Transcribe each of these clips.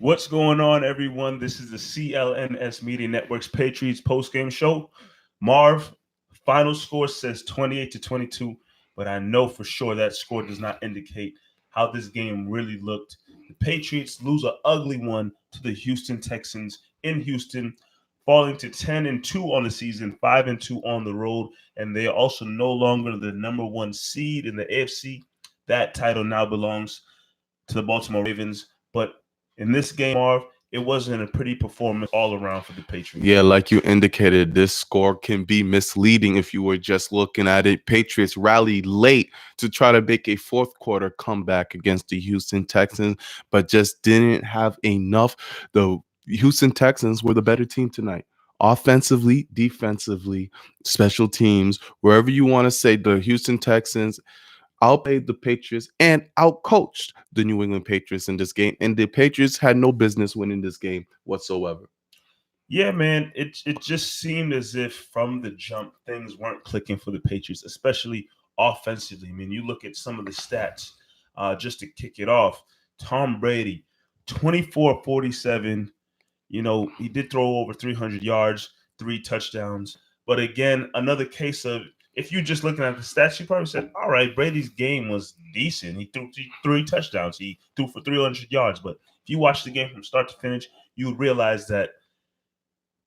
What's going on, everyone? This is the CLNS Media Network's Patriots postgame show. Marv, final score says 28-22, but I know for sure that score does not indicate how this game really looked. The Patriots lose an ugly one to the Houston Texans in Houston, falling to 10-2 on the season, 5-2 on the road, and they are also no longer the number one seed in the AFC. That title now belongs to the Baltimore Ravens, but in this game, Marv, it wasn't a pretty performance all around for the Patriots. Yeah, like you indicated, this score can be misleading if you were just looking at it. Patriots rallied late to try to make a fourth quarter comeback against the Houston Texans, but just didn't have enough. The Houston Texans were the better team tonight. Offensively, defensively, special teams, wherever you want to say, the Houston Texans outplayed the Patriots and outcoached the New England Patriots in this game. And the Patriots had no business winning this game whatsoever. Yeah, man, it just seemed as if from the jump things weren't clicking for the Patriots, especially offensively. I mean, you look at some of the stats just to kick it off. Tom Brady, 24-47. He did throw over 300 yards, 3 touchdowns. But again, another case of if you're just looking at the stats, you probably said, all right, Brady's game was decent. He threw three touchdowns. He threw for 300 yards. But if you watch the game from start to finish, you would realize that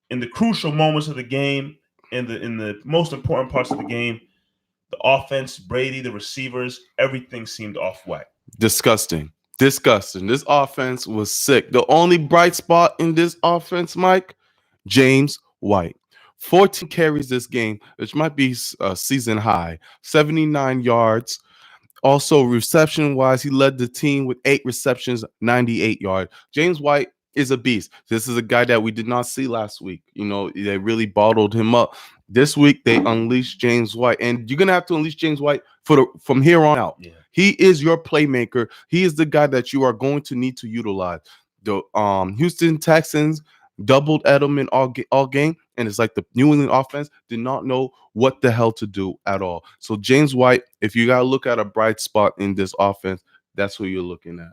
in the crucial moments of the game, in the most important parts of the game, the offense, Brady, the receivers, everything seemed off whack. Disgusting. Disgusting. This offense was sick. The only bright spot in this offense, Mike, James White. 14 carries this game, which might be a season high. 79 yards. Also, reception wise, he led the team with 8 receptions, 98 yards. James White is a beast. This is a guy that we did not see last week. They really bottled him up. This week, they unleashed James White, and you're gonna have to unleash James White from here on out. Yeah. He is your playmaker. He is the guy that you are going to need to utilize. The Houston Texans doubled Edelman all game, and it's like the New England offense did not know what the hell to do at all. So James White, if you gotta look at a bright spot in this offense, that's who you're looking at.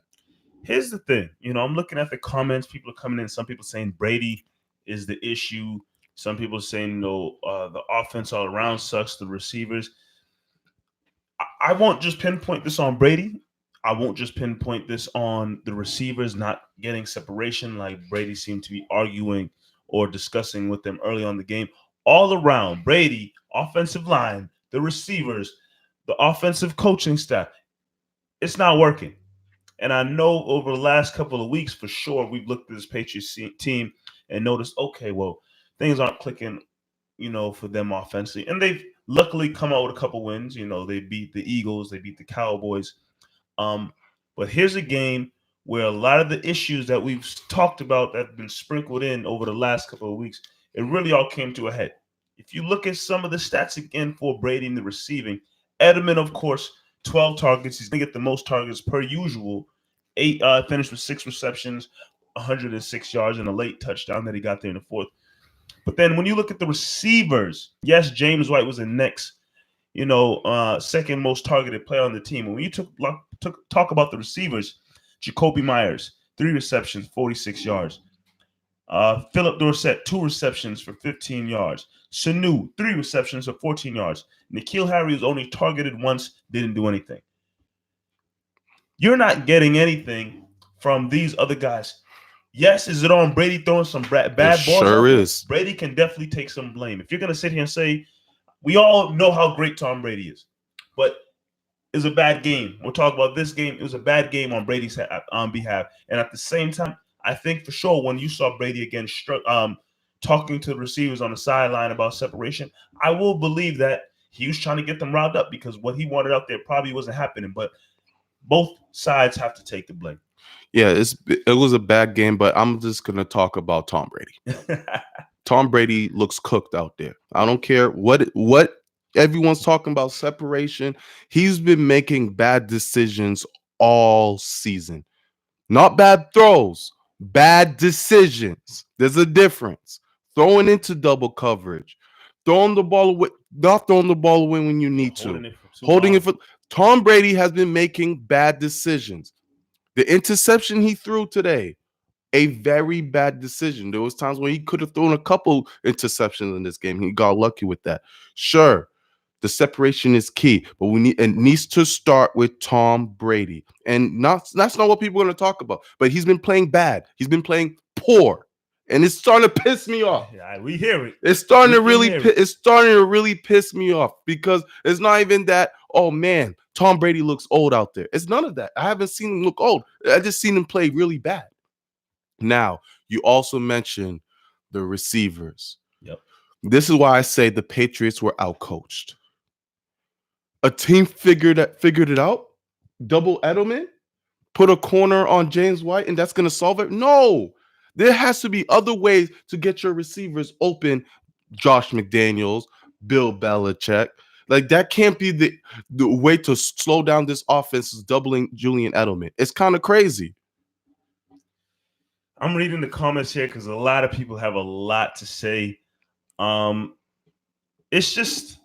Here's the thing. I'm looking at the comments. People are coming in. Some people saying Brady is the issue. Some people saying, the offense all around sucks, the receivers. I won't just pinpoint this on Brady. I won't just pinpoint this on the receivers not getting separation like Brady seemed to be arguing or discussing with them early on the game. All around, Brady, offensive line, the receivers, the offensive coaching staff, it's not working. And I know over the last couple of weeks, for sure, we've looked at this Patriots team and noticed, okay, well, things aren't clicking, for them offensively. And they've luckily come out with a couple wins. They beat the Eagles, they beat the Cowboys. But here's a game where a lot of the issues that we've talked about that have been sprinkled in over the last couple of weeks, it really all came to a head. If you look at some of the stats again for Brady in the receiving, Edelman, of course, 12 targets. He's going to get the most targets per usual. Finished with 6 receptions, 106 yards, and a late touchdown that he got there in the fourth. But then when you look at the receivers, yes, James White was the next, second most targeted player on the team. And when you talk about the receivers, Jacoby Myers, 3 receptions, 46 yards. Philip Dorsett, 2 receptions for 15 yards. Sanu, 3 receptions for 14 yards. N'Keal Harry was only targeted once, didn't do anything. You're not getting anything from these other guys. Yes, is it on Brady throwing some bad balls? Sure is. Brady can definitely take some blame. If you're going to sit here and say, we all know how great Tom Brady is, but it was a bad game. We'll talk about this game. It was a bad game on Brady's behalf. And at the same time, I think for sure when you saw Brady again talking to the receivers on the sideline about separation, I will believe that he was trying to get them riled up because what he wanted out there probably wasn't happening. But both sides have to take the blame. Yeah, it was a bad game, but I'm just going to talk about Tom Brady. Tom Brady looks cooked out there. I don't care what everyone's talking about separation. He's been making bad decisions all season. Not bad throws, bad decisions. There's a difference. Throwing into double coverage, throwing the ball away, not throwing the ball away when you need to. Holding it for Tom Brady has been making bad decisions. The interception he threw today, A very bad decision. There was times when he could have thrown a couple interceptions in this game. He got lucky with that. Sure, the separation is key, but it needs to start with Tom Brady. And that's not what people are going to talk about. But he's been playing bad. He's been playing poor. And it's starting to piss me off. Yeah, we hear it. It's starting We to can really hear it. it's starting to really piss me off because it's not even that, oh man, Tom Brady looks old out there. It's none of that. I haven't seen him look old. I just seen him play really bad. Now, you also mentioned the receivers. Yep. This is why I say the Patriots were outcoached. A team figured it out. Double Edelman, put a corner on James White, and that's going to solve it. No, there has to be other ways to get your receivers open. Josh McDaniels, Bill Belichick. Like that can't be the way to slow down this offense is doubling Julian Edelman. It's kind of crazy. I'm reading the comments here because a lot of people have a lot to say. It's just,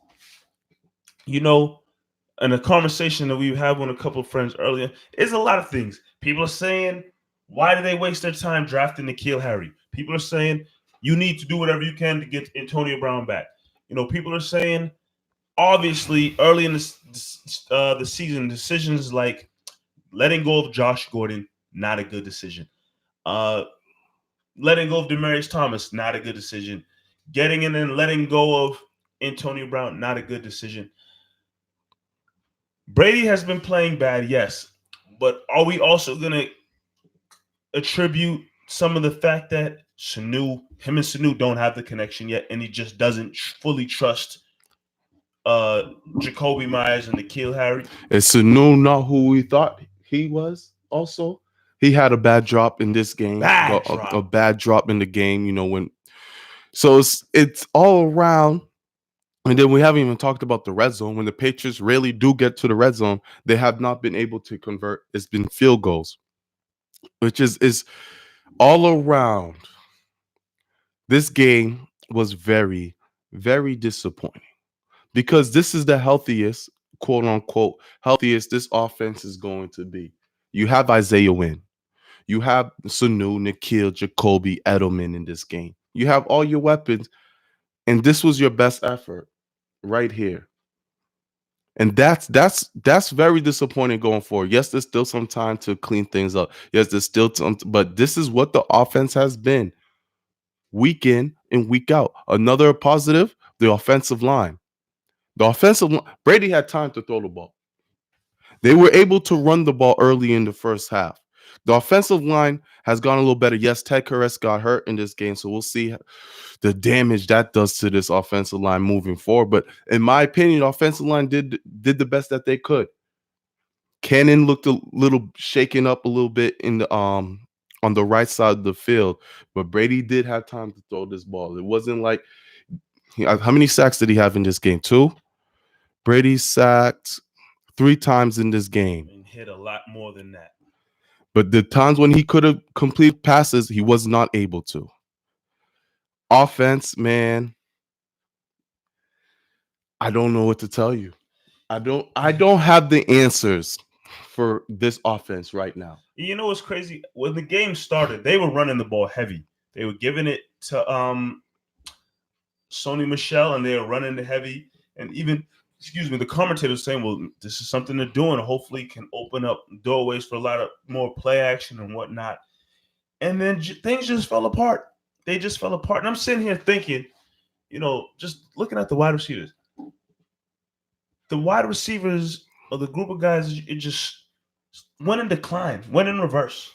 in a conversation that we had with a couple of friends earlier, there's a lot of things. People are saying, why do they waste their time drafting N'Keal Harry? People are saying, you need to do whatever you can to get Antonio Brown back. People are saying, obviously, early in the season, decisions like letting go of Josh Gordon, not a good decision. Letting go of Demaryius Thomas, not a good decision. Getting in and letting go of Antonio Brown, not a good decision. Brady has been playing bad, yes. But are we also going to attribute some of the fact that him and Sanu don't have the connection yet, and he just doesn't fully trust Jacoby Myers and N'Keal Harry? Is Sanu not who we thought he was also? He had a bad drop in this game. A bad drop in the game, so it's all around. And then we haven't even talked about the red zone. When the Patriots really do get to the red zone, they have not been able to convert. It's been field goals, which is all around. This game was very, very disappointing because this is the healthiest, quote unquote, healthiest this offense is going to be. You have Isaiah Wynn. You have Sanu, N'Keal, Jacoby, Edelman in this game. You have all your weapons, and this was your best effort right here. And that's very disappointing going forward. Yes, there's still some time to clean things up. Yes, there's still some, but this is what the offense has been week in and week out. Another positive, the offensive line. The offensive line, Brady had time to throw the ball. They were able to run the ball early in the first half. The offensive line has gone a little better. Yes, Ted Karras got hurt in this game, so we'll see the damage that does to this offensive line moving forward. But in my opinion, the offensive line did the best that they could. Cannon looked a little shaken up a little bit in the on the right side of the field, but Brady did have time to throw this ball. It wasn't like how many sacks did he have in this game? 2. Brady sacked 3 times in this game. And hit a lot more than that. But the times when he could have completed passes, he was not able to. Offense, man, I don't know what to tell you. I don't have the answers for this offense right now. You know what's crazy? When the game started, they were running the ball heavy. They were giving it to Sony Michel, and they were running it heavy. And even, the commentators saying, well, this is something they're doing. Hopefully can open up doorways for a lot of more play action and whatnot. And then things just fell apart. They just fell apart. And I'm sitting here thinking, just looking at the wide receivers. The wide receivers or the group of guys, it just went in decline, went in reverse.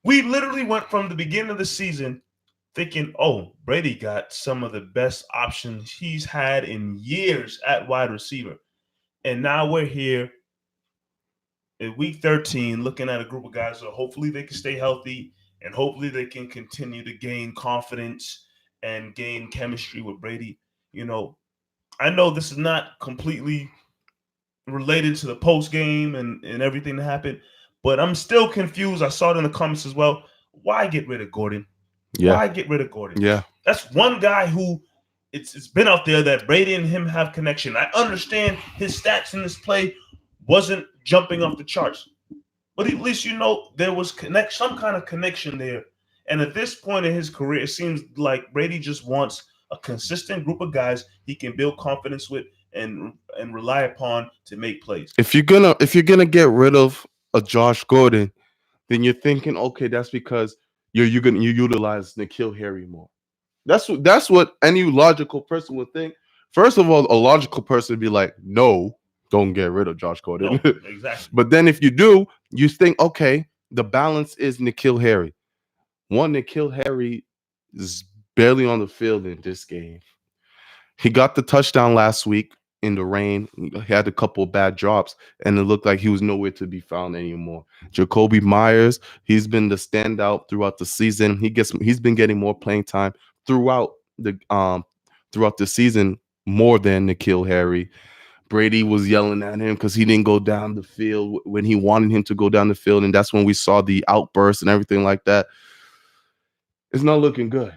We literally went from the beginning of the season thinking, oh, Brady got some of the best options he's had in years at wide receiver. And now we're here in week 13 looking at a group of guys that hopefully they can stay healthy and hopefully they can continue to gain confidence and gain chemistry with Brady. I know this is not completely related to the post game and everything that happened, but I'm still confused. I saw it in the comments as well. Why get rid of Gordon? Yeah. Why get rid of Gordon? Yeah. That's one guy who it's been out there that Brady and him have connection. I understand his stats in this play wasn't jumping off the charts, but at least there was some kind of connection there. And at this point in his career, it seems like Brady just wants a consistent group of guys he can build confidence with and rely upon to make plays. If you're gonna get rid of a Josh Gordon, then you're thinking, okay, that's because you utilize N'Keal Harry more. That's what any logical person would think. First of all, a logical person would be like, no, don't get rid of Josh Gordon. No, exactly. But then if you do, you think, okay, the balance is N'Keal Harry. One, N'Keal Harry is barely on the field in this game. He got the touchdown last week in the rain. He had a couple of bad drops, and it looked like he was nowhere to be found anymore. Jacoby Myers, he's been the standout throughout the season. He's been getting more playing time throughout the season more than N'Keal Harry. Brady was yelling at him because he didn't go down the field when he wanted him to go down the field, and that's when we saw the outburst and everything like that. It's not looking good.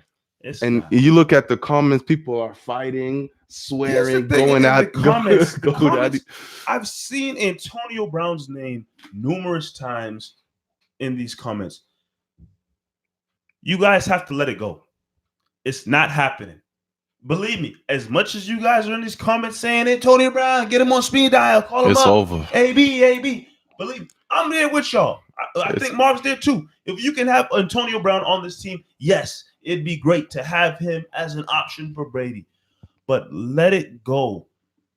And you look at the comments, people are fighting, swearing, going at the comments. I've seen Antonio Brown's name numerous times in these comments. You guys have to let it go. It's not happening. Believe me, as much as you guys are in these comments saying Antonio Brown, get him on speed dial, call him it's up. over. AB. Believe me, I'm there with y'all. I think Mark's there too. If you can have Antonio Brown on this team, yes, it'd be great to have him as an option for Brady. But let it go.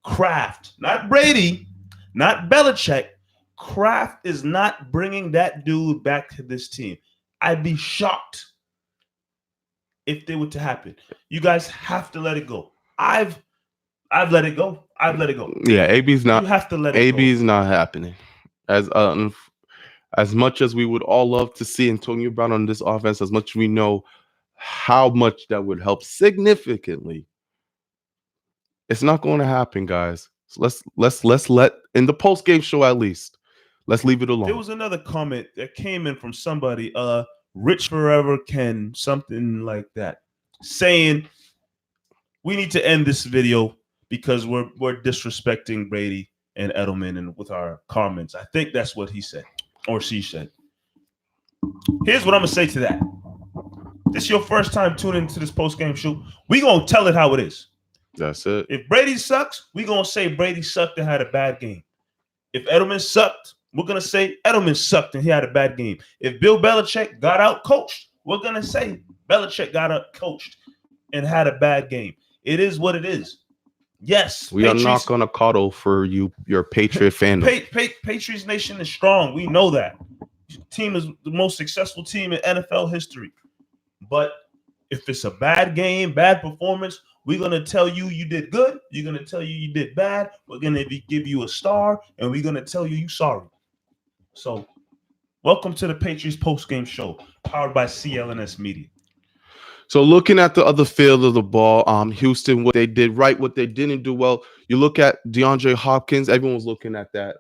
Kraft, not Brady, not Belichick. Kraft is not bringing that dude back to this team. I'd be shocked if they were to happen. You guys have to let it go. I've let it go. I've let it go. Yeah, AB's not. You have to let it AB's not happening. As much as we would all love to see Antonio Brown on this offense, as much as we know how much that would help significantly, it's not going to happen, guys. So let's let in the post game show at least. Let's leave it alone. There was another comment that came in from somebody, Rich Forever Ken, something like that, saying we need to end this video because we're disrespecting Brady and Edelman and with our comments. I think that's what he said or she said. Here's what I'm gonna say to that. This is your first time tuning into this post-game show. We gonna tell it how it is. That's it. If Brady sucks, we gonna say Brady sucked and had a bad game. If Edelman sucked, we're gonna say Edelman sucked and he had a bad game. If Bill Belichick got out coached, we're gonna say Belichick got out coached and had a bad game. It is what it is. Yes, we are not gonna coddle for you, your Patriot fandom. Patriots Nation is strong. We know that. Team is the most successful team in NFL history. But if it's a bad game, bad performance, we're going to tell you you did good. You're going to tell you did bad. We're going to give you a star, and we're going to tell you sorry. So welcome to the Patriots post-game show, powered by CLNS Media. So looking at the other field of the ball, Houston, what they did right, what they didn't do well. You look at DeAndre Hopkins. Everyone was looking at that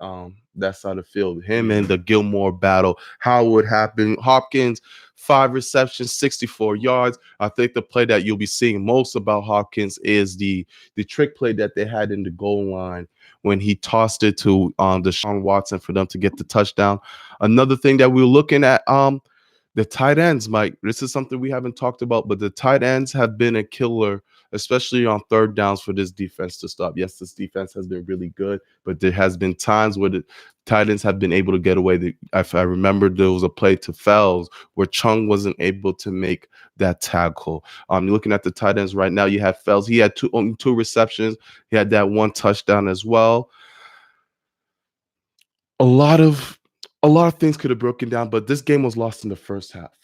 side of the field. Him and the Gilmore battle. How would happen? Hopkins, 5 receptions, 64 yards. I think the play that you'll be seeing most about Hopkins is the trick play that they had in the goal line when he tossed it to Deshaun Watson for them to get the touchdown. Another thing that we were looking at, the tight ends, Mike. This is something we haven't talked about, but the tight ends have been a killer, especially on third downs for this defense to stop. Yes, this defense has been really good, but there has been times where the tight ends have been able to get away. If I remember, there was a play to Fells where Chung wasn't able to make that tackle. Looking at the tight ends right now, you have Fells. He had only two receptions. He had that one touchdown as well. A lot of things could have broken down, but this game was lost in the first half.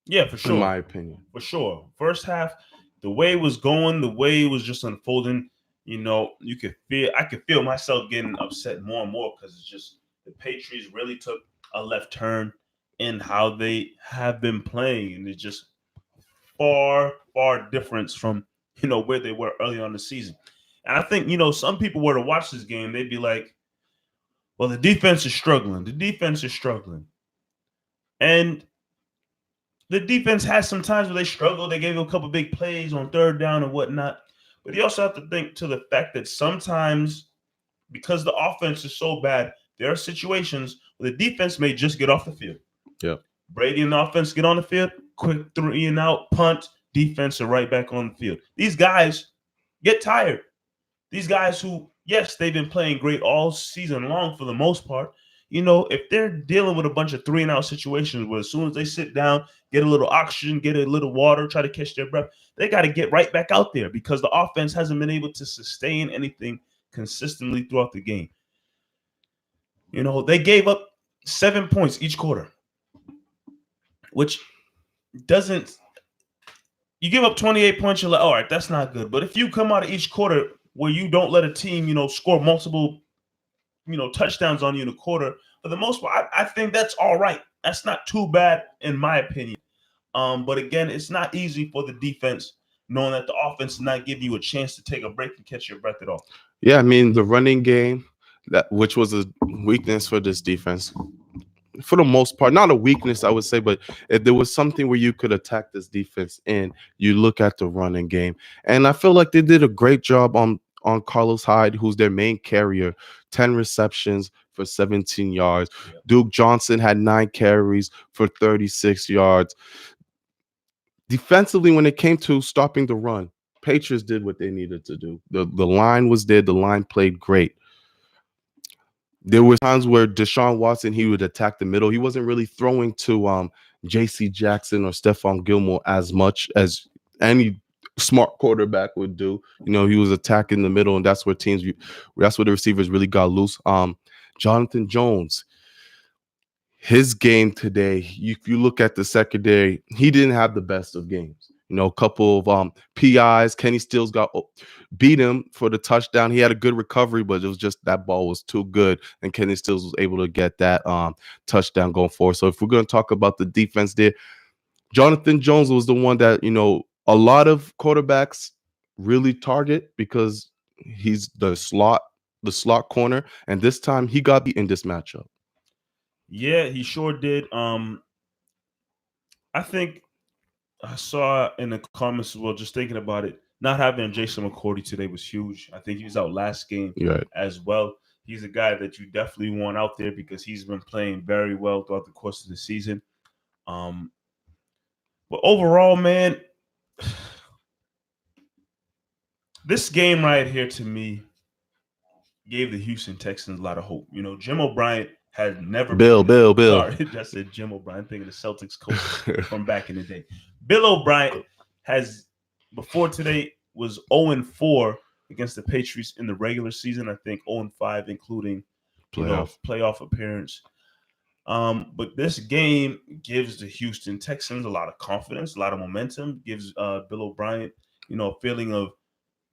Yeah, for sure. In my opinion. For sure. First half, the way it was going, the way it was just unfolding, I could feel myself getting upset more and more because it's just the Patriots really took a left turn in how they have been playing. And it's just far, far difference from, where they were early on the season. And I think, some people were to watch this game, they'd be like, well, the defense is struggling. The defense is struggling. And the defense has some times where they struggle. They gave you a couple big plays on third down and whatnot. But you also have to think to the fact that sometimes, because the offense is so bad, there are situations where the defense may just get off the field. Yeah. Brady and the offense get on the field, quick 3-and-out, punt, defense are right back on the field. These guys get tired. These guys who, yes, they've been playing great all season long for the most part. If they're dealing with a bunch of 3-and-out situations where as soon as they sit down, get a little oxygen, get a little water, try to catch their breath, they got to get right back out there because the offense hasn't been able to sustain anything consistently throughout the game. They gave up 7 points each quarter, which doesn't. You give up 28 points, you're like, all right, that's not good. But if you come out of each quarter where you don't let a team, score multiple, touchdowns on you in a quarter, for the most part, I think that's all right. That's not too bad in my opinion. But again, it's not easy for the defense knowing that the offense is not giving you a chance to take a break and catch your breath at all. Yeah, I mean the running game, which was a weakness for this defense, for the most part, not a weakness, I would say, but if there was something where you could attack this defense in, you look at the running game. And I feel like they did a great job on Carlos Hyde, who's their main carrier, 10 receptions for 17 yards. Yep. Duke Johnson had 9 carries for 36 yards. Defensively, when it came to stopping the run, Patriots did what they needed to do. The line was there. The line played great. There were times where Deshaun Watson, he would attack the middle. He wasn't really throwing to J.C. Jackson or Stephon Gilmore as much as any smart quarterback would do. He was attacking the middle, and that's where that's where the receivers really got loose. Jonathan Jones, his game today, if you look at the secondary, he didn't have the best of games. A couple of PIs. Kenny Stills beat him for the touchdown. He had a good recovery, but it was just that ball was too good, and Kenny Stills was able to get that touchdown going forward. So if we're going to talk about the defense there, Jonathan Jones was the one that a lot of quarterbacks really target because he's the slot corner, and this time he got beat in this matchup. Yeah, he sure did. I think I saw in the comments as well, just thinking about it, not having Jason McCourty today was huge. I think he was out last game Right. as well. He's a guy that you definitely want out there because he's been playing very well throughout the course of the season. But overall, man, this game right here to me gave the Houston Texans a lot of hope. Jim O'Brien had never Bill. Sorry, I said Jim O'Brien, thinking the Celtics coach from back in the day. Bill O'Brien has, before today, was 0-4 against the Patriots in the regular season. I think 0-5, including playoff appearance. But this game gives the Houston Texans a lot of confidence, a lot of momentum. Gives Bill O'Brien, a feeling of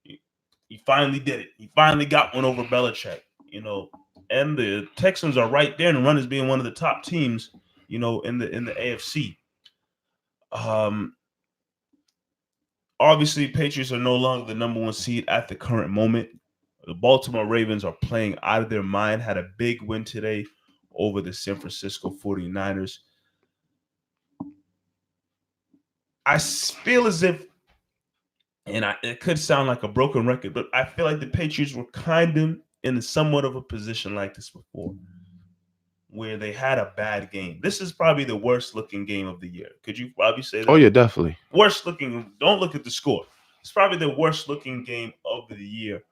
he finally did it. He finally got one over Belichick. And the Texans are right there in the run as being one of the top teams, in the AFC. Obviously, Patriots are no longer the number 1 seed at the current moment. The Baltimore Ravens are playing out of their mind, had a big win today over the San Francisco 49ers. I feel as if, and it could sound like a broken record, but I feel like the Patriots were kind of in somewhat of a position like this before, where they had a bad game. This is probably the worst looking game of the year. Could you probably say that? Oh, yeah, definitely. Worst looking. Don't look at the score. It's probably the worst looking game of the year.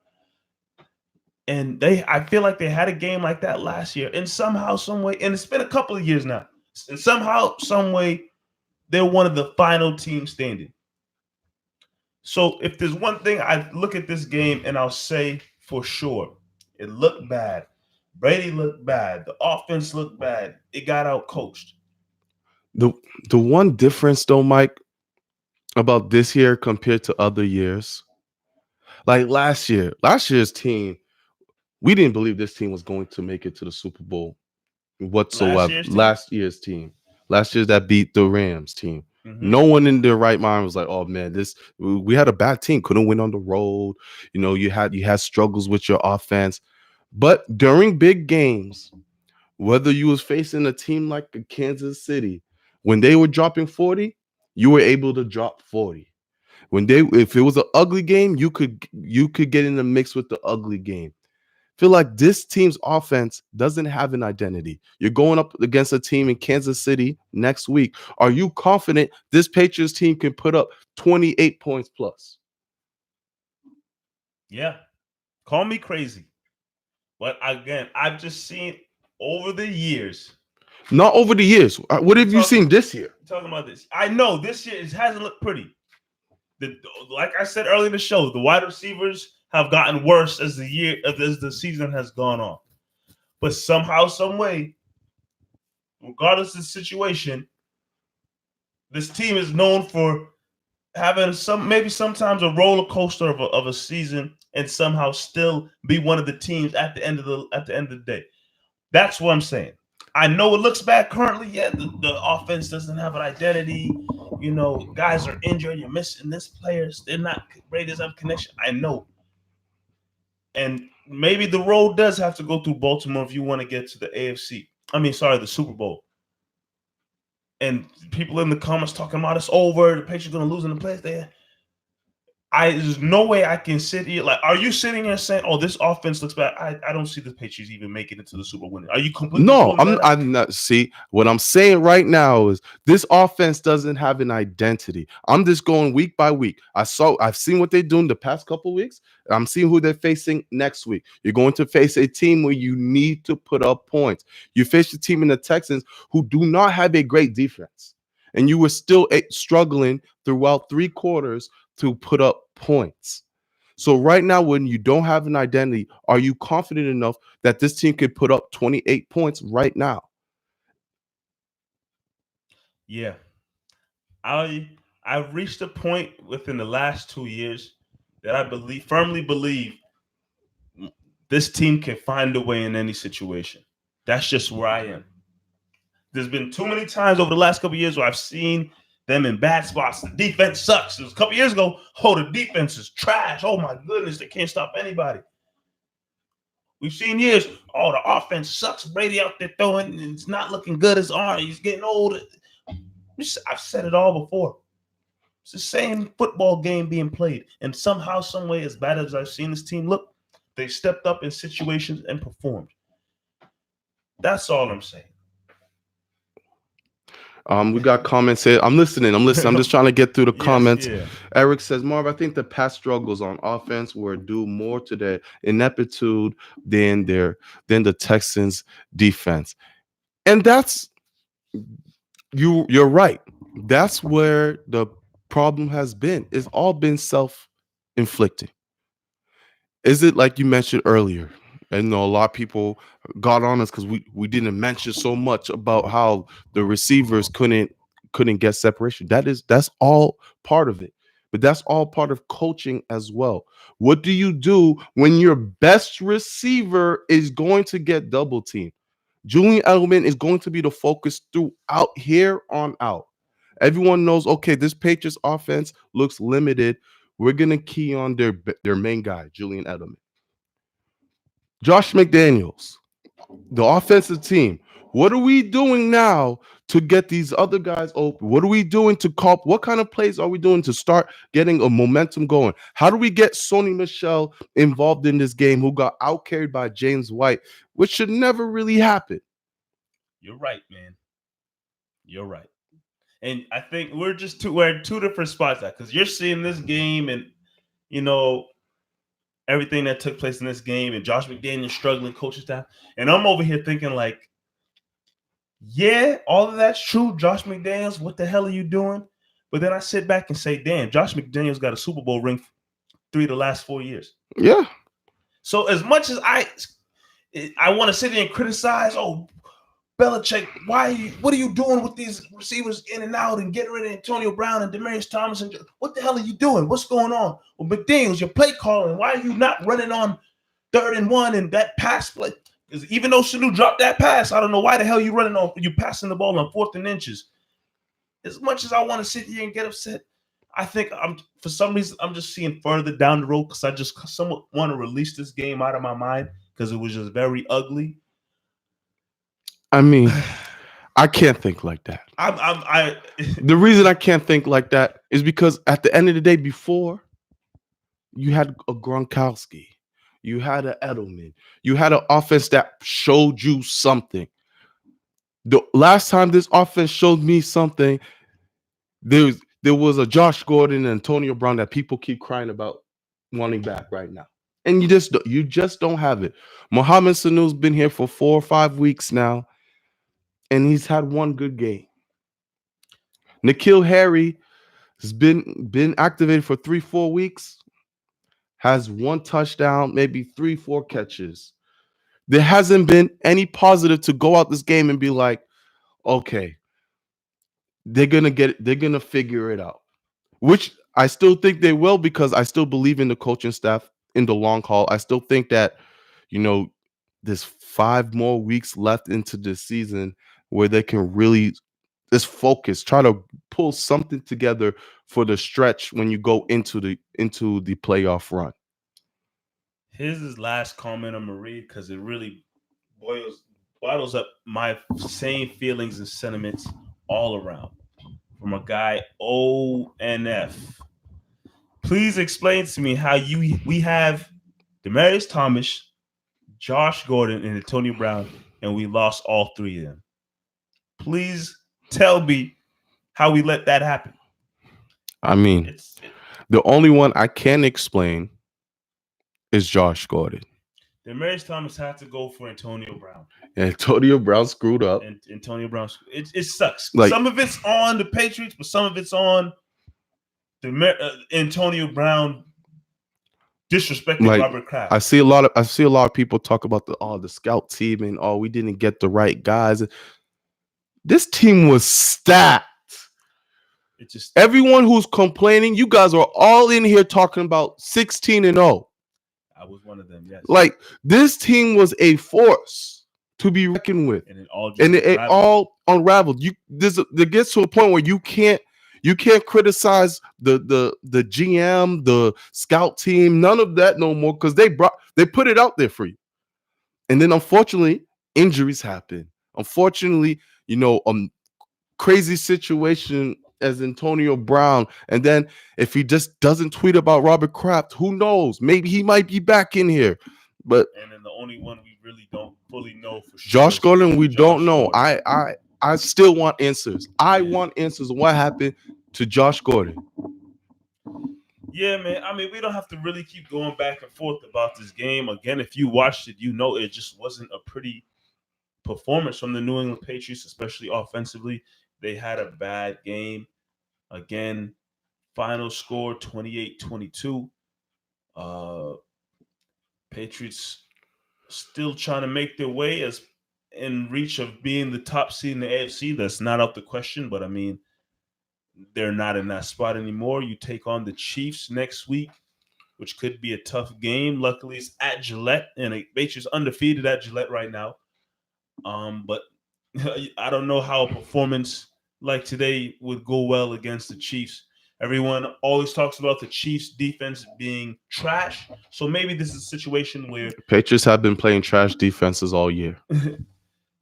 And I feel like they had a game like that last year. And somehow, some way, and it's been a couple of years now. And somehow, some way, they're one of the final teams standing. So if there's one thing, I look at this game and I'll say for sure, it looked bad. Brady looked bad. The offense looked bad. It got out coached. The one difference though, Mike, about this year compared to other years, like last year's team, we didn't believe this team was going to make it to the Super Bowl whatsoever. Last year's team that beat the Rams team. Mm-hmm. No one in their right mind was like, "Oh man, we had a bad team, couldn't win on the road." You had struggles with your offense, but during big games, whether you was facing a team like Kansas City, when they were dropping 40, you were able to drop 40. If it was an ugly game, you could get in the mix with the ugly game. Feel like this team's offense doesn't have an identity. You're going up against a team in Kansas City next week. Are you confident this Patriots team can put up 28 points plus? Yeah. Call me crazy. But again, I've just seen over the years. Not over the years. What have you seen this year? Talking about this. I know this year it hasn't looked pretty. Like I said earlier in the show, the wide receivers have gotten worse as the season has gone on. But somehow, some way, regardless of the situation, this team is known for having maybe sometimes a roller coaster of a season, and somehow still be one of the teams at the end of the day. That's what I'm saying. I know it looks bad currently. Yeah, the offense doesn't have an identity. Guys are injured. You're missing this players. They're not Brady doesn't have connection. I know. And maybe the road does have to go through Baltimore if you want to get to the AFC. The Super Bowl. And people in the comments talking about it's over. The Patriots are going to lose in the playoffs. There's no way I can sit here. Like, are you sitting here saying, "Oh, this offense looks bad"? I don't see the Patriots even making it to the Super Bowl. Are you completely? No, I'm not. See, what I'm saying right now is this offense doesn't have an identity. I'm just going week by week. I've seen what they're doing the past couple of weeks. I'm seeing who they're facing next week. You're going to face a team where you need to put up points. You face a team in the Texans who do not have a great defense, and you were still struggling throughout 3 quarters to put up points. So right now, when you don't have an identity, are you confident enough that this team could put up 28 points right now? Yeah. I've reached a point within the last 2 years that I firmly believe this team can find a way in any situation. That's just where I am. There's been too many times over the last couple of years where I've seen them in bad spots. The defense sucks. It was a couple years ago. Oh, the defense is trash. Oh my goodness, they can't stop anybody. We've seen years. Oh, the offense sucks. Brady out there throwing, and it's not looking good. His arm, he's getting old. I've said it all before. It's the same football game being played, and somehow, some way, as bad as I've seen this team look, they stepped up in situations and performed. That's all I'm saying. We got comments here. I'm listening. I'm just trying to get through the comments. Yeah. Eric says, Marv, I think the past struggles on offense were due more to their ineptitude than the Texans defense. And that's you're right. That's where the problem has been. It's all been self-inflicted. Is it like you mentioned earlier? And a lot of people got on us because we didn't mention so much about how the receivers couldn't get separation. That's all part of it. But that's all part of coaching as well. What do you do when your best receiver is going to get double teamed? Julian Edelman is going to be the focus throughout here on out. Everyone knows, okay, this Patriots offense looks limited. We're going to key on their main guy, Julian Edelman. Josh McDaniels, the offensive team. What are we doing now to get these other guys open? What are we doing to call? What kind of plays are we doing to start getting a momentum going? How do we get Sony Michel involved in this game, who got outcarried by James White, which should never really happen? You're right, man. You're right. And I think we're in two different spots, because you're seeing this game and everything that took place in this game, and Josh McDaniels struggling coaching staff, and I'm over here thinking like, yeah, all of that's true. Josh McDaniels, what the hell are you doing? But then I sit back and say, damn, Josh McDaniels got a Super Bowl ring 3 of the last 4 years. Yeah. So as much as I want to sit there and criticize, Belichick, what are you doing with these receivers in and out and getting rid of Antonio Brown and Demaryius Thomas? And what the hell are you doing? What's going on? Well, McDaniels, your play calling. Why are you not running on 3rd and 1 and that pass play? Because even though Sanu dropped that pass, I don't know why the hell you passing the ball on 4th and inches. As much as I want to sit here and get upset, I think for some reason I'm just seeing further down the road, because I just somewhat want to release this game out of my mind because it was just very ugly. I mean, I can't think like that. The reason I can't think like that is because at the end of the day, before, you had a Gronkowski, You had an Edelman. You had an offense that showed you something. The last time this offense showed me something, there was a Josh Gordon and Antonio Brown that people keep crying about wanting back right now. And you just don't have it. Mohamed Sanu's been here for 4 or 5 weeks now, and he's had one good game. N'Keal Harry has been activated for 3-4 weeks, has one touchdown, maybe 3-4 catches. There hasn't been any positive to go out this game and be like, okay, they're gonna figure it out. Which I still think they will, because I still believe in the coaching staff in the long haul. I still think that, you know, there's 5 more weeks left into this season where they can really just focus, try to pull something together for the stretch when you go into the playoff run. Here's his last comment I'm gonna read because it really bottles up my same feelings and sentiments all around. From a guy ONF. Please explain to me how we have Demaryius Thomas, Josh Gordon, and Antonio Brown, and we lost all three of them. Please tell me how we let that happen. I mean, the only one I can explain is Josh Gordon. Demaryius Thomas had to go for Antonio Brown. Antonio Brown screwed up. And Antonio Brown, it sucks. Like, some of it's on the Patriots, but some of it's on Antonio Brown disrespecting like, Robert Kraft. I see a lot of people talk about the scout team and we didn't get the right guys. This team was stacked. It just, everyone who's complaining, you guys are all in here talking about 16-0. I was one of them, yes. Like, this team was a force to be reckoned with, and it all unraveled. There gets to a point where you can't criticize the GM, the scout team, none of that no more, because they put it out there for you. And then unfortunately, injuries happen. Unfortunately, crazy situation as Antonio Brown. And then if he just doesn't tweet about Robert Kraft, who knows? Maybe he might be back in here. But and then the only one we really don't fully know for sure, Josh Gordon, we don't know. I still want answers. I want answers on what happened to Josh Gordon. Yeah, man. I mean, we don't have to really keep going back and forth about this game. Again, if you watched it, you know it just wasn't a pretty performance from the New England Patriots, especially offensively. They had a bad game. Again, final score 28-22. Patriots still trying to make their way as in reach of being the top seed in the AFC. That's not out the question, but I mean, they're not in that spot anymore. You take on the Chiefs next week, which could be a tough game. Luckily, it's at Gillette, and the Patriots undefeated at Gillette right now. But I don't know how a performance like today would go well against the Chiefs. Everyone always talks about the Chiefs' defense being trash. So maybe this is a situation where Patriots have been playing trash defenses all year.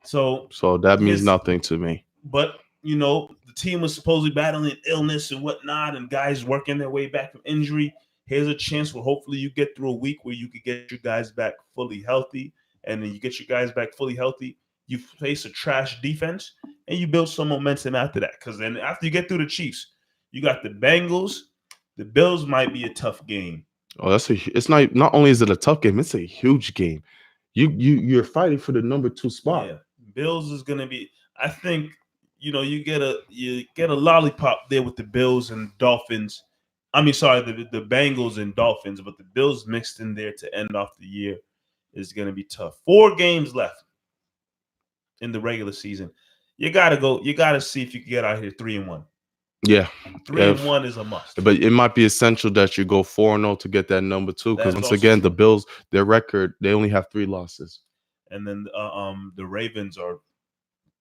so that means nothing to me. But, the team was supposedly battling illness and whatnot, and guys working their way back from injury. Here's a chance where hopefully you get through a week where you could get your guys back fully healthy. And then you get your guys back fully healthy. You face a trash defense, and you build some momentum after that. Because then after you get through the Chiefs, you got the Bengals. The Bills might be a tough game. Oh, it's not only is it a tough game, it's a huge game. You're fighting for the number 2 spot. Yeah, Bills is gonna be. I think you get a lollipop there with the Bills and Dolphins. I mean, sorry, the Bengals and Dolphins, but the Bills mixed in there to end off the year is gonna be tough. 4 games left in the regular season. You gotta see if you can get out here 3-1. Yeah, 3-1 is a must. But it might be essential that you go 4-0 to get that number 2. Because once again, the Bills, their record, they only have 3 losses. And then the Ravens are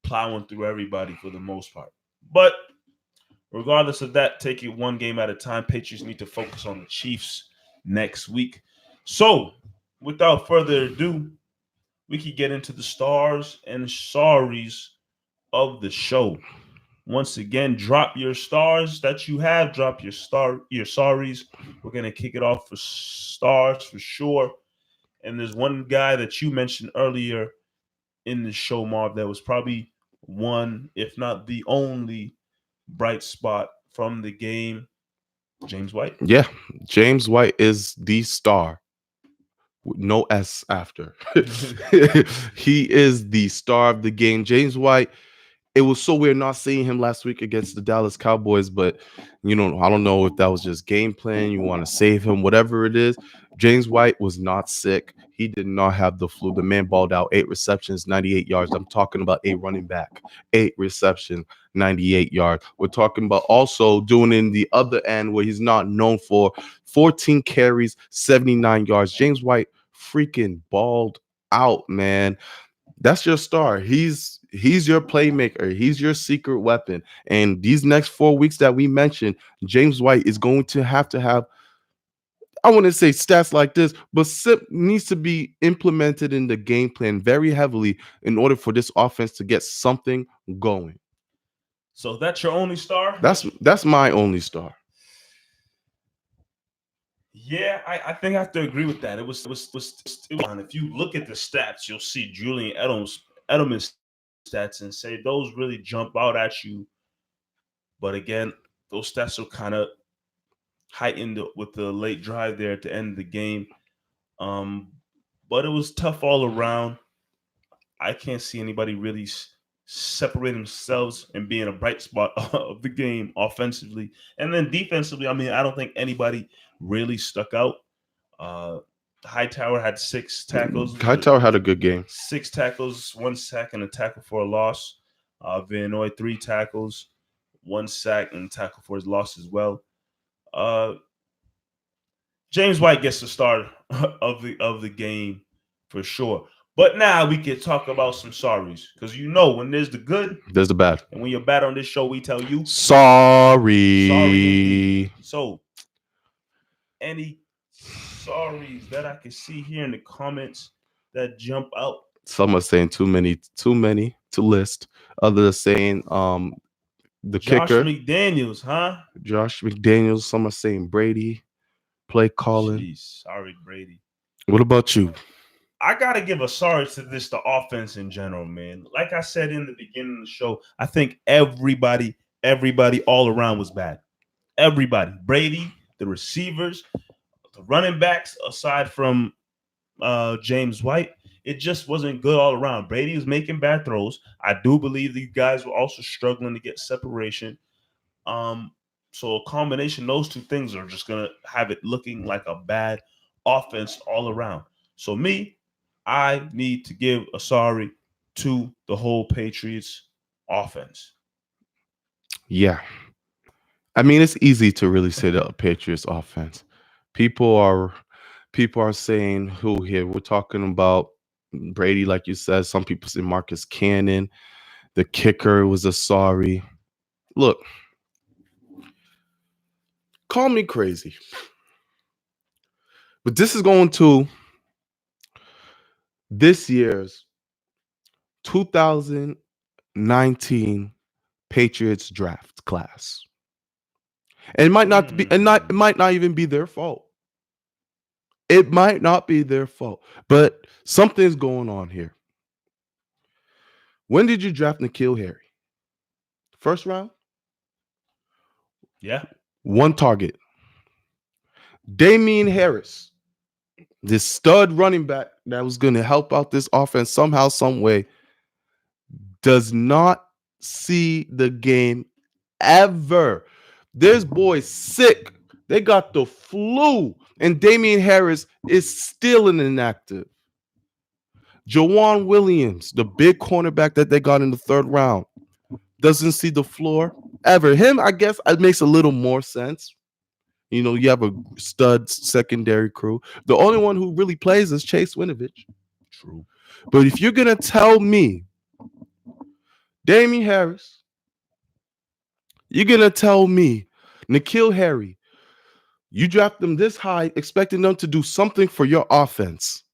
plowing through everybody for the most part. But regardless of that, take it one game at a time. Patriots need to focus on the Chiefs next week. So, without further ado, we can get into the stars and sorries of the show. Once again, drop your stars that you have. Drop your sorries. We're gonna kick it off for stars for sure. And there's one guy that you mentioned earlier in the show, Marv, that was probably one, if not the only, bright spot from the game. James White. Yeah, James White is the star. No S after. He is the star of the game. James White, it was so weird not seeing him last week against the Dallas Cowboys, but I don't know if that was just game plan. You want to save him, whatever it is. James White was not sick. He did not have the flu. The man balled out 8 receptions, 98 yards. I'm talking about a running back, 8 receptions, 98 yards. We're talking about also doing in the other end where he's not known for 14 carries, 79 yards. James White freaking balled out, man. That's your star. He's your playmaker. He's your secret weapon. And these next 4 weeks that we mentioned, James White is going to have, I want to say stats like this, but SIP needs to be implemented in the game plan very heavily in order for this offense to get something going. So that's your only star? That's my only star. Yeah, I think I have to agree with that. If you look at the stats, you'll see Julian Edelman's stats and say those really jump out at you. But again, those stats are kind of heightened with the late drive there at the end of the game. But it was tough all around. I can't see anybody really separate themselves and being a bright spot of the game offensively. And then defensively, I mean, I don't think anybody really stuck out. Uh, Hightower had 6 tackles. Hightower had a good game. 6 tackles, 1 sack, and a tackle for a loss. Vanoy 3 tackles, 1 sack, and a tackle for his loss as well. James White gets the start of the game for sure. But now we can talk about some sorries, because when there's the good, there's the bad. And when you're bad on this show, we tell you sorry. Sorry. So, any sorries that I can see here in the comments that jump out? Some are saying too many to list. Others saying the Josh kicker. McDaniels, huh? Josh McDaniels. Some are saying Brady. Play calling. Jeez, sorry, Brady. What about you? I gotta give a sorry to the offense in general, man. Like I said in the beginning of the show, I think everybody all around was bad. Everybody. Brady, the receivers, the running backs, aside from James White, it just wasn't good all around. Brady was making bad throws. I do believe these guys were also struggling to get separation. So a combination, those two things are just gonna have it looking like a bad offense all around. So I need to give a sorry to the whole Patriots offense. Yeah. I mean, it's easy to really say the Patriots offense. People are saying who here? We're talking about Brady, like you said. Some people say Marcus Cannon. The kicker was a sorry. Look, call me crazy, but this is going to this year's 2019 Patriots draft class. And it might not be, it might not even be their fault. It might not be their fault, but something's going on here. When did you draft N'Keal Harry? First round? Yeah. 1 target. Damian Harris, this stud running back that was going to help out this offense somehow, some way, does not see the game ever. This boy's sick. They got the flu, and Damian Harris is still inactive. Jawan Williams, the big cornerback that they got in the 3rd round, doesn't see the floor ever. Him, I guess, it makes a little more sense. You have a stud secondary crew. The only one who really plays is Chase Winovich. True. But if you're going to tell me Damian Harris, you're going to tell me N'Keal Harry, you draft them this high, expecting them to do something for your offense,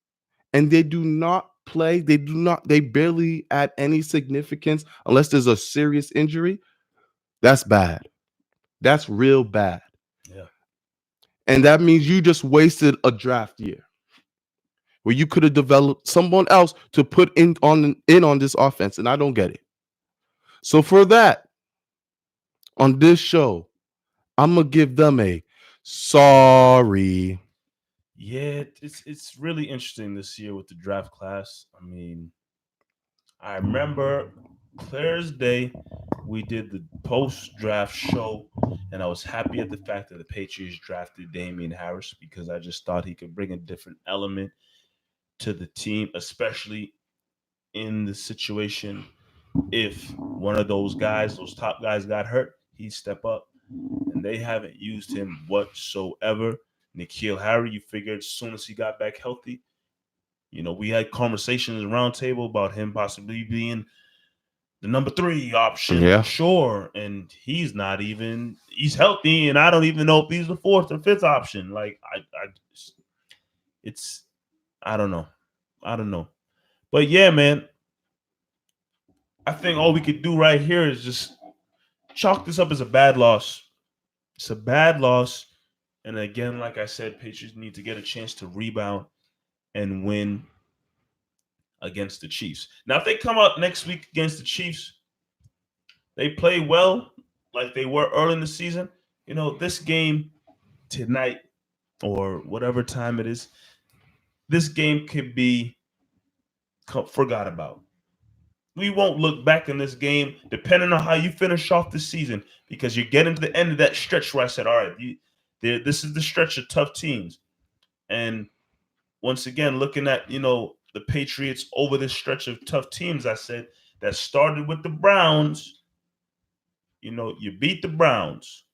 and they do not play, they barely add any significance unless there's a serious injury, that's bad. That's real bad. Yeah. And that means you just wasted a draft year. where you could have developed someone else to put in on this offense, and I don't get it. So for that, on this show, I'm gonna give them a sorry. Yeah, it's really interesting this year with the draft class. I mean, I remember clear as day, we did the post draft show, and I was happy at the fact that the Patriots drafted Damian Harris because I just thought he could bring a different element to the team, especially in the situation if one of those guys, those top guys, got hurt, he'd step up. And they haven't used him whatsoever. N'Keal Harry, you figured as soon as he got back healthy, we had conversations around table about him possibly being the number 3 option for Yeah. sure. And he's healthy, and I don't even know if he's the 4th or 5th option. Like it's, I don't know. I don't know. But yeah, man, I think all we could do right here is just chalk this up as a bad loss. It's a bad loss. And again, like I said, Patriots need to get a chance to rebound and win against the Chiefs. Now, if they come out next week against the Chiefs, they play well like they were early in the season. This game tonight or whatever time it is, this game could be forgot about. We won't look back in this game depending on how you finish off the season because you're getting to the end of that stretch where I said, all right, this is the stretch of tough teams. And once again, looking at, the Patriots over this stretch of tough teams, I said that started with the Browns. You beat the Browns.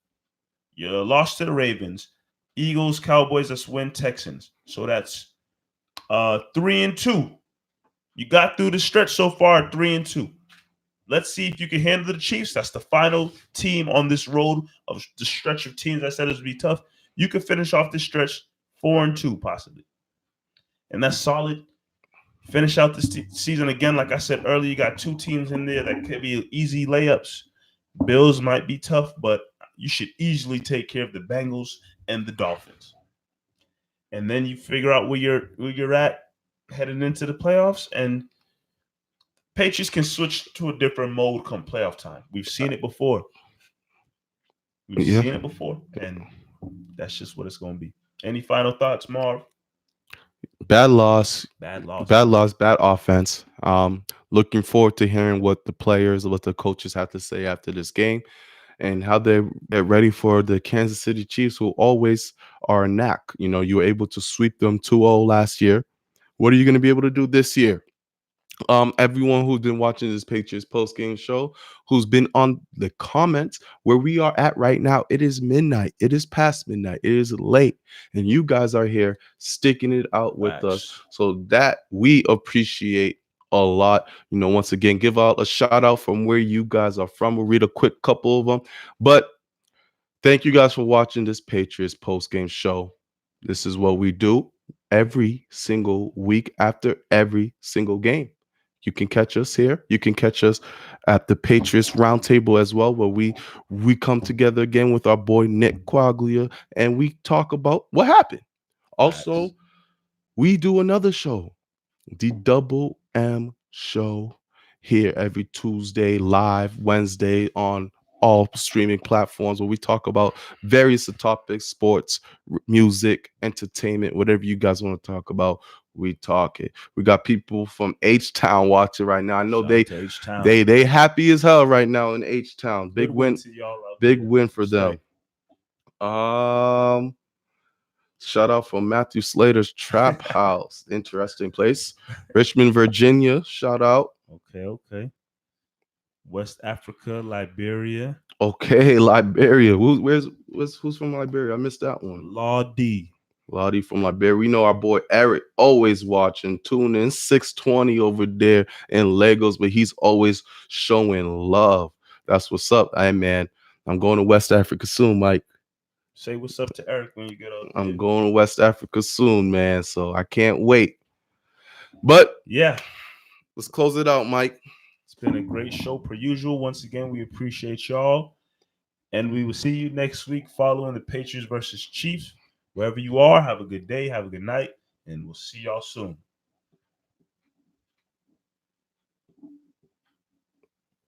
You lost to the Ravens, Eagles, Cowboys, that's win, Texans. So that's 3-2. You got through the stretch so far, 3-2. Let's see if you can handle the Chiefs. That's the final team on this road of the stretch of teams I said it would be tough. You could finish off this stretch 4-2 possibly. And that's solid. Finish out this season again. Like I said earlier, you got 2 teams in there that could be easy layups. Bills might be tough, but you should easily take care of the Bengals and the Dolphins. And then you figure out where you're at heading into the playoffs, and Patriots can switch to a different mode come playoff time. We've seen it before. We've Yeah. seen it before, and that's just what it's going to be. Any final thoughts, Marv? Bad loss. Bad loss. Bad loss. Bad offense. Looking forward to hearing what the players, what the coaches have to say after this game, and how they get ready for the Kansas City Chiefs, who always are a knack. You were able to sweep them 2-0 last year. What are you going to be able to do this year? Everyone who's been watching this Patriots post game show, who's been on the comments where we are at right now, it is midnight. It is past midnight. It is late, and you guys are here sticking it out with us. Facts. So that we appreciate a lot. Once again, give out a shout out from where you guys are from. We'll read a quick couple of them, but thank you guys for watching this Patriots post game show. This is what we do every single week after every single game. You can catch us here. You can catch us at the Patriots Roundtable as well, where we come together again with our boy Nick Quaglia and we talk about what happened. Also, Facts. we do another show, the Double M Show, here every Tuesday, live Wednesday on all streaming platforms, where we talk about various topics, sports, music, entertainment, whatever you guys want to talk about. We talk it. We got people from H Town watching right now. I know Shout they out to H-Town. they happy as hell right now in H Town. Good win to y'all out Big there. win for Say. them. Shout out from Matthew Slater's Trap House. Interesting place. Richmond, Virginia. Shout out. Okay. West Africa, Liberia. Okay, Liberia. Who's from Liberia? I missed that one. Law D. Lottie from Liberia. We know our boy Eric always watching, tuning in 620 over there in Lagos, but he's always showing love. That's what's up. Hey man, I'm going to West Africa soon, Mike. Say what's up to Eric when you get out there. I'm going to West Africa soon, man. So I can't wait. But yeah, let's close it out, Mike. it's been a great show per usual. Once again, we appreciate y'all. And we will see you next week following the Patriots versus Chiefs. Wherever you are, have a good day, have a good night, and we'll see y'all soon.